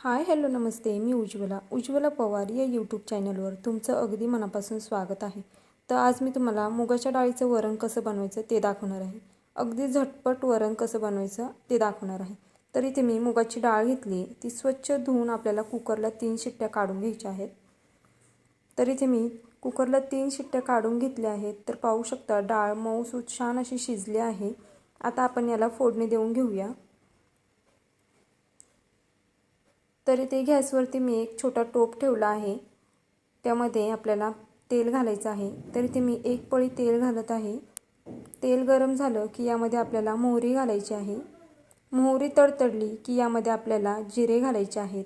Hi hello नमस्ते. मी उज्ज्वला पवार या YouTube चॅनलवर तुमचं अगदी मनापासून स्वागत आहे. तर आज मी तुम्हाला मुगाच्या डाळीचं वरण कसं बनवायचं ते दाखवणार आहे. अगदी झटपट वरण कसं बनवायचं ते दाखवणार आहे. तर इथे मी मुगाची डाळ घेतली, ती स्वच्छ धुवून आपल्याला कुकरला 3 शिट्ट्या काढून घ्यायच्या आहेत. तर इथे मी कुकरला 3 शिट्ट्या काढून घेतल्या आहेत. तर पाहू शकता डाळ मऊसूत छान अशी शिजली आहे. आता आपण याला फोडणी देऊन घेऊया. तरी ते गॅसवरती मी एक छोटा टोप ठेवला आहे. त्यामध्ये आपल्याला तेल घालायचं आहे. तरी ते मी एक पळी तेल घालत आहे. तेल गरम झालं की यामध्ये आपल्याला मोहरी घालायची आहे. मोहरी तडतडली की यामध्ये आपल्याला जिरे घालायचे आहेत.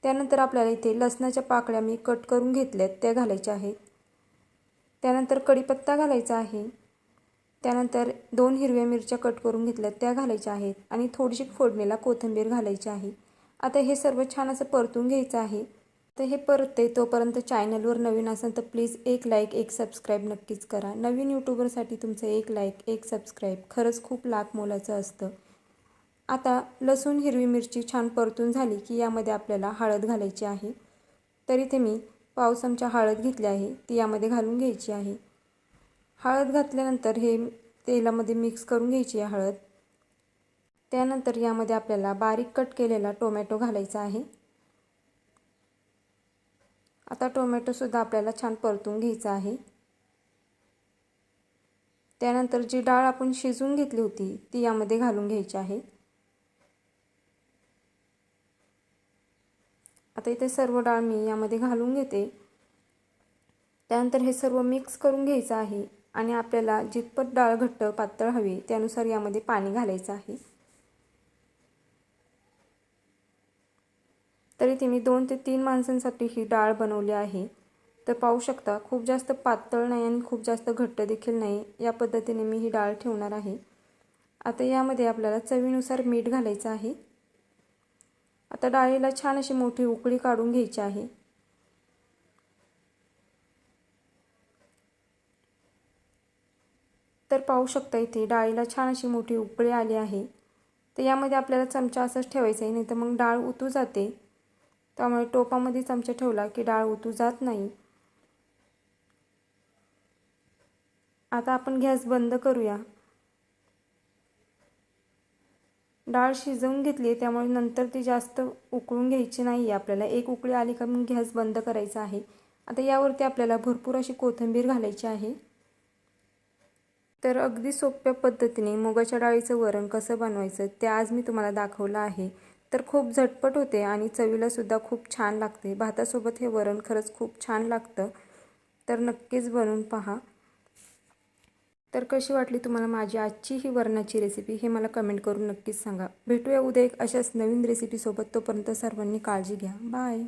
त्यानंतर आपल्याला इथे लसणाच्या पाकळ्या मी कट करून घेतल्यात त्या घालायच्या आहेत. त्यानंतर कढीपत्ता घालायचा आहे. त्यानंतर 2 हिरव्या मिरच्या कट करून घेतल्यात त्या घालायच्या आहेत आणि थोडीशी फोडणीला कोथिंबीर घालायची आहे. आता हे सर्व छान असं परतून घ्यायचं आहे. तर हे परतते तोपर्यंत चॅनलवर नवीन असेल तर प्लीज एक लाईक एक सबस्क्राईब नक्कीच करा. नवीन यूट्यूबरसाठी तुमचं एक लाईक एक सबस्क्राईब खरंच खूप लाख मोलाचं असतं. आता लसूण हिरवी मिरची छान परतून झाली की यामध्ये आपल्याला हळद घालायची आहे. तर इथे मी पाव चमचा हळद घेतली आहे, ती यामध्ये घालून घ्यायची आहे. हळद घातल्यानंतर हे तेलामध्ये मिक्स करून घ्यायची आहे हळद. त्यानंतर यामध्ये आपल्याला बारीक कट केलेला टोमॅटो घालायचा आहे. आता टोमॅटोसुद्धा आपल्याला छान परतून घ्यायचा आहे. त्यानंतर जी डाळ आपण शिजवून घेतली होती ती यामध्ये घालून घ्यायची आहे. आता इथे सर्व डाळ मी यामध्ये घालून घेते. त्यानंतर हे सर्व मिक्स करून घ्यायचं आहे आणि आपल्याला जितपत डाळ घट्ट पातळ हवी त्यानुसार यामध्ये पाणी घालायचं आहे. तरी ती मी 2 ते 3 माणसांसाठी ही डाळ बनवली आहे. तर पाहू शकता खूप जास्त पातळ नाही आणि खूप जास्त घट्ट देखील नाही, या पद्धतीने मी ही डाळ ठेवणार आहे. आता यामध्ये आपल्याला चवीनुसार मीठ घालायचं आहे. आता डाळीला छान अशी मोठी उकळी काढून घ्यायची आहे. तर पाहू शकता इथे डाळीला छान अशी मोठी उकळी आली आहे. तर यामध्ये आपल्याला चमचा असंच ठेवायचा आहे, नाही तर मग डाळ उतू जाते. त्यामुळे टोपामध्ये चमचा ठेवला की डाळ उतू जात नाही. आता आपण गॅस बंद करूया. डाळ शिजवून घेतली आहे त्यामुळे नंतर ती जास्त उकळून घ्यायची नाही आहे आपल्याला. एक उकळी आली का मग गॅस बंद करायचा आहे. आता यावरती आपल्याला भरपूर अशी कोथिंबीर घालायची आहे. तर अगदी सोप्या पद्धतीने मुगाच्या डाळीचं वरण कसं बनवायचं ते आज मी तुम्हाला दाखवलं आहे. तर खूप झटपट होते आणि चवीलासुद्धा खूप छान लागते. भातासोबत हे वरण खरंच खूप छान लागतं. तर नक्कीच बनवून पहा. तर कशी वाटली तुम्हाला माझी आजची ही वरणाची रेसिपी हे मला कमेंट करून नक्कीच सांगा. भेटूया उद्या एक अशाच नवीन रेसिपीसोबत. तोपर्यंत सर्वांनी काळजी घ्या. बाय.